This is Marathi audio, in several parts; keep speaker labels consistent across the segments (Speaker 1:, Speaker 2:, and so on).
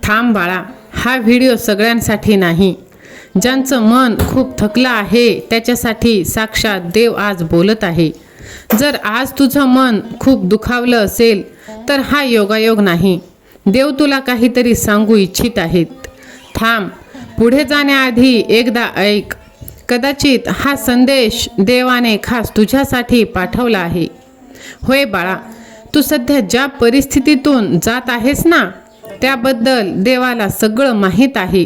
Speaker 1: थांब बाळा, हा व्हिडिओ सगळ्यांसाठी नाही. ज्यांचं मन खूप थकलं आहे त्याच्यासाठी साक्षात देव आज बोलत आहे. जर आज तुझं मन खूप दुखावलं असेल तर हा योगायोग नाही. देव तुला काहीतरी सांगू इच्छित आहेत. थांब, पुढे जाण्याआधी एकदा ऐक. कदाचित हा संदेश देवाने खास तुझ्यासाठी पाठवला आहे. होय बाळा, तू सध्या ज्या परिस्थितीतून जात आहेस ना, त्याबद्दल देवाला सगळं माहीत आहे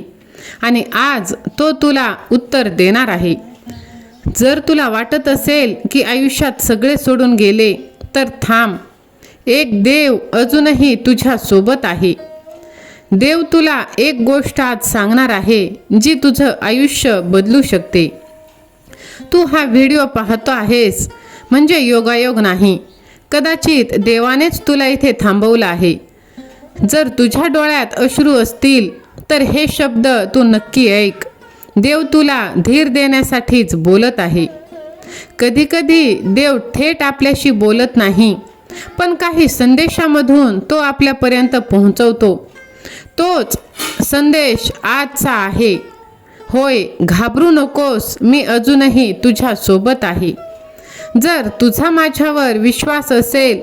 Speaker 1: आणि आज तो तुला उत्तर देणार आहे. जर तुला वाटत असेल की आयुष्यात सगळे सोडून गेले, तर थांब. एक देव अजूनही तुझ्या सोबत आहे. देव तुला एक गोष्ट आज सांगणार आहे जी तुझं आयुष्य बदलू शकते. तू हा व्हिडिओ पाहतो आहेस म्हणजे योगायोग नाही. कदाचित देवानेच तुला इथे थांबवलं आहे. जर तुझ्या डोळ्यात अश्रू असतील तर हे शब्द तू नक्की ऐक. देव तुला धीर देण्यासाठीच बोलत आहे. कधीकधी देव थेट आपल्याशी बोलत नाही, पण काही संदेशामधून तो आपल्यापर्यंत पोहोचवतो. तोच संदेश आजचा आहे. होय, घाबरू नकोस, मी अजूनही तुझ्या सोबत आहे. जर तुझा माझ्यावर विश्वास असेल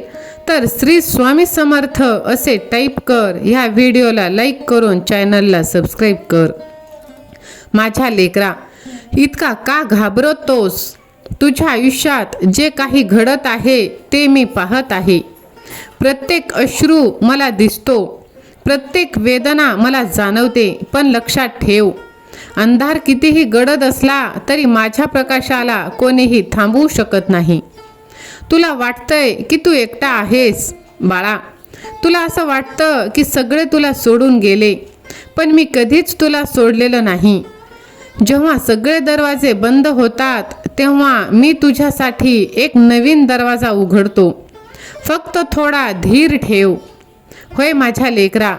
Speaker 1: तर श्री स्वामी समर्थ असे टाईप कर. ह्या व्हिडिओला लाईक करून चॅनलला सबस्क्राईब कर. माझ्या लेकरा, इतका का घाबरतोस? तुझ्या आयुष्यात जे काही घडत आहे ते मी पाहत आहे. प्रत्येक अश्रू मला दिसतो, प्रत्येक वेदना मला जाणवते. पण लक्षात ठेव, अंधार कितीही गडद असला तरी माझ्या प्रकाशाला कोणीही थांबवू शकत नाही. तुला वाटतंय की तू एकटा आहेस बाळा. तुला असं वाटतं की सगळे तुला सोडून गेले, पण मी कधीच तुला सोडलेलं नाही. जेव्हा सगळे दरवाजे बंद होतात तेव्हा मी तुझ्यासाठी एक नवीन दरवाजा उघडतो. फक्त थोडा धीर ठेव. होय माझ्या लेकरा,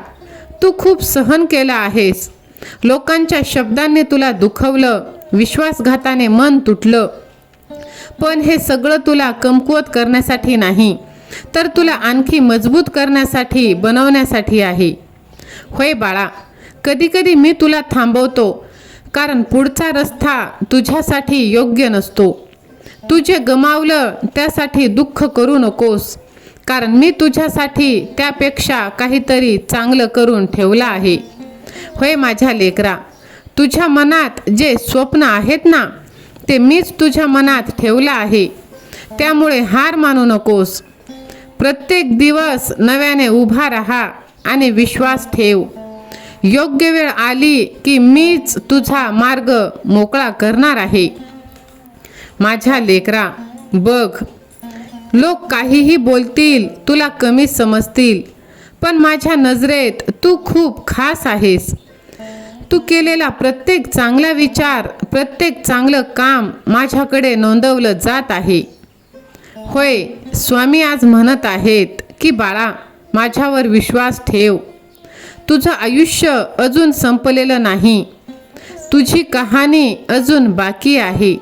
Speaker 1: तू खूप सहन केलं आहेस. लोकांच्या शब्दांनी तुला दुखवलं, विश्वासघाताने मन तुटलं. पण हे सगळं तुला कमकुवत करण्यासाठी नाही, तर तुला आणखी मजबूत करण्यासाठी, बनवण्यासाठी आहे. होय बाळा, कधीकधी मी तुला थांबवतो, कारण पुढचा रस्ता तुझ्यासाठी योग्य नसतो. तू जे गमावलं त्यासाठी दुःख करू नकोस, कारण मी तुझ्यासाठी त्यापेक्षा काहीतरी चांगलं करून ठेवलं आहे. होय माझ्या लेकरा, तुझ्या मनात जे स्वप्न आहेत ना, ते मीच तुझ्या मनात ठेवलं आहे. त्यामुळे हार मानू नकोस. प्रत्येक दिवस नव्याने उभा राहा आणि विश्वास ठेव. योग्य वेळ आली की मीच तुझा मार्ग मोकळा करणार आहे. माझ्या लेकरा बघ, लोक काहीही बोलतील, तुला कमी समजतील, पण माझ्या नजरेत तू खूप खास आहेस. तू केलेला प्रत्येक चांगला विचार, प्रत्येक चांगलं काम माझ्याकडे नोंदवलं जात आहे. होय, स्वामी आज म्हणत आहेत की बाळा, माझ्यावर विश्वास ठेव. तुझं आयुष्य अजून संपलेलं नाही. तुझी कहाणी अजून बाकी आहे.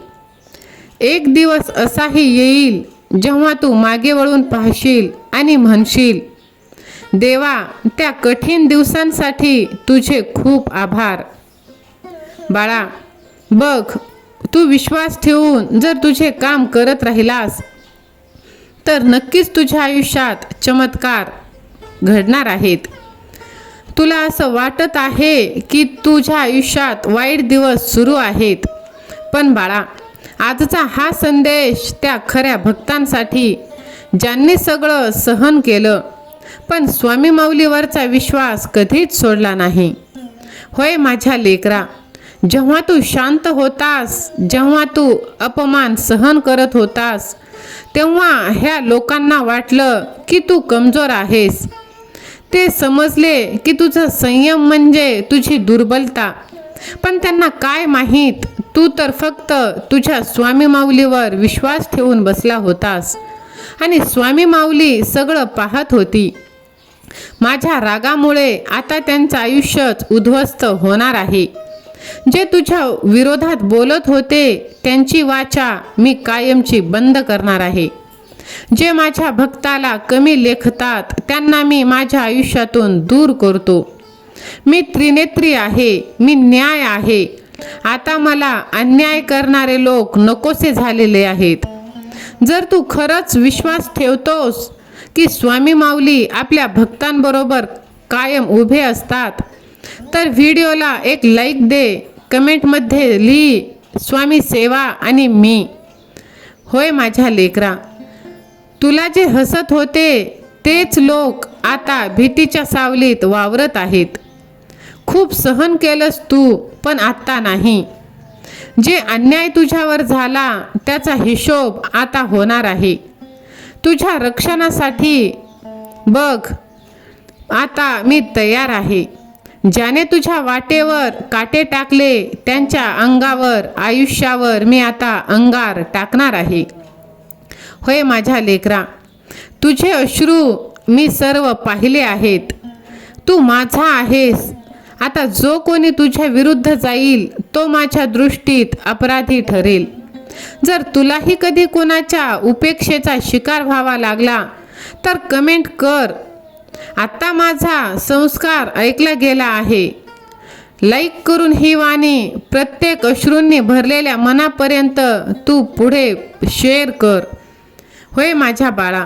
Speaker 1: एक दिवस असाही येईल जेव्हा तू मागे वळून पाहशील आणि म्हणशील, देवा, त्या कठीण दिवसांसाठी तुझे खूप आभार. बाळा बघ, तू विश्वास ठेवून जर तुझे काम करत राहिलास तर नक्कीच तुझ्या आयुष्यात चमत्कार घडणार आहेत. तुला असं वाटत आहे की तुझ्या आयुष्यात वाईट दिवस सुरू आहेत, पण बाळा, आजचा हा संदेश त्या खऱ्या भक्तांसाठी ज्यांनी सगळं सहन केलं, पण स्वामी माऊलीवरचा विश्वास कधीच सोडला नाही. होय माझ्या लेकरा, जेव्हा तू शांत होतास, जेव्हा तू अपमान सहन करत होतास, तेव्हा ह्या लोकांना वाटलं की तू कमजोर आहेस. ते समजले की तुझं संयम म्हणजे तुझी दुर्बलता. पण त्यांना काय माहीत, तू तर फक्त तुझ्या स्वामी माऊलीवर विश्वास ठेवून बसला होतास आणि स्वामी माऊली सगळं पाहत होती. माझ्या रागामुळे आता त्यांचं आयुष्यच उद्ध्वस्त होणार आहे. जे तुझ्या विरोधात बोलत होते त्यांची वाचा मी कायमची बंद करणार आहे. जे माझ्या भक्ताला कमी लेखतात त्यांना मी माझ्या आयुष्यातून दूर करतो. मी त्रिनेत्री आहे, मी न्याय आहे. आता मला अन्याय करणारे लोक नकोसे झालेले आहेत. जर तू खरंच विश्वास ठेवतोस की स्वामी माऊली आपल्या भक्तांबरोबर कायम उभे असतात, तर व्हिडिओला एक लाईक दे. कमेंटमध्ये लिही स्वामी सेवा आणि मी. होय माझ्या लेकरा, तुला जे हसत होते तेच लोक आता भीतीच्या सावलीत वावरत आहेत. खूप सहन केलंस तू, पण आता नाही. जे अन्याय तुझ्यावर झाला त्याचा हिशोब आता होणार आहे. तुझ्या रक्षणासाठी बघ, आता मी तयार आहे. ज्याने तुझ्या वाटेवर काटे टाकले त्यांच्या अंगावर, आयुष्यावर मी आता अंगार टाकणार आहे. होय माझ्या लेकरा, तुझे अश्रू मी सर्व पाहिले आहेत. तू माझा आहेस. आता जो कोणी तुझ्या विरुद्ध जाईल तो माझ्या दृष्टीत अपराधी ठरेल. जर तुलाही कधी कोणाच्या उपेक्षेचा शिकार व्हावा लागला तर कमेंट कर, आता माझा संस्कार ऐकला गेला आहे. लाईक करून ही वाणी प्रत्येक अश्रूंनी भरलेल्या मनापर्यंत तू पुढे शेअर कर. होय माझ्या बाळा,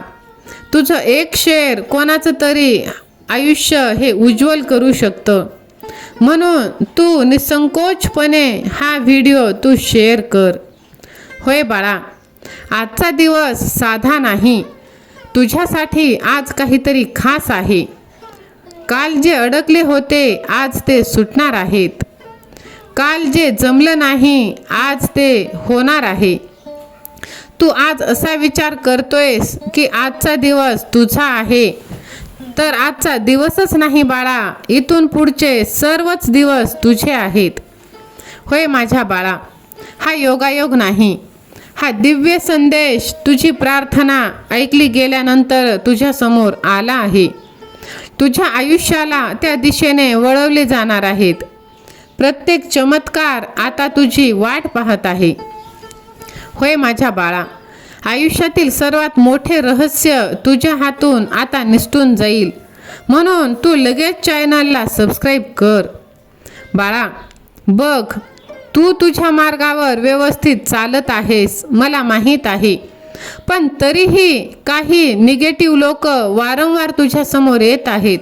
Speaker 1: तुझं एक शेअर कोणाचं तरी आयुष्य हे उज्ज्वल करू शकतं. म्हणून तू निसंकोचपणे हा व्हिडिओ तू शेअर कर. होय बाळा, आजचा दिवस साधा नाही. तुझ्यासाठी आज काहीतरी खास आहे. काल जे अडकले होते आज ते सुटणार आहेत. काल जे जमलं नाही आज ते होणार आहे. तू आज असा विचार करतोयस की आजचा दिवस तुझा आहे, तर आजचा दिवसच नाही बाळा, इथून पुढचे सर्वच दिवस तुझे आहेत. होय माझ्या बाळा, हा योगायोग नाही, हा दिव्य संदेश तुझी प्रार्थना ऐकली गेल्यानंतर तुझ्या समोर आला आहे. तुझ्या आयुष्याला त्या दिशेने वळवले जाणार आहेत. प्रत्येक चमत्कार आता तुझी वाट पाहत आहे. होय माझ्या बाळा, आयुष्यातील सर्वात मोठे रहस्य तुझ्या हातून आता निसटून जाईल. म्हणून तू लगेच चॅनलला सबस्क्राईब कर. बाळा बघ, तू तुझ्या मार्गावर व्यवस्थित चालत आहेस, मला माहीत आहे. पण तरीही काही निगेटिव्ह लोक वारंवार तुझ्या समोर येत आहेत.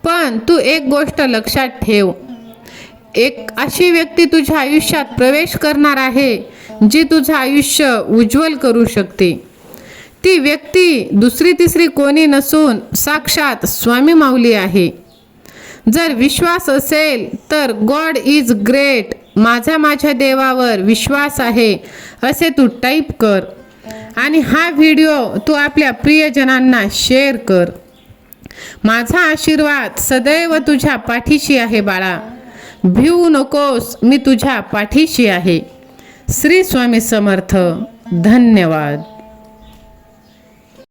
Speaker 1: पण तू एक गोष्ट लक्षात ठेव, एक अशी व्यक्ती तुझ्या आयुष्यात प्रवेश करणार आहे जी तुझं आयुष्य उज्ज्वल करू शकते. ती व्यक्ती दुसरी तिसरी कोणी नसून साक्षात स्वामी माऊली आहे. जर विश्वास असेल तर गॉड इज ग्रेट, माझ्या देवावर विश्वास आहे असे तू टाईप कर आणि हा व्हिडिओ तू आपल्या प्रियजनांना शेअर कर. माझा आशीर्वाद सदैव तुझ्या पाठीशी आहे बाळा. भिवू नकोस, मी तुझ्या पाठीशी आहे. श्री स्वामी समर्थ. धन्यवाद.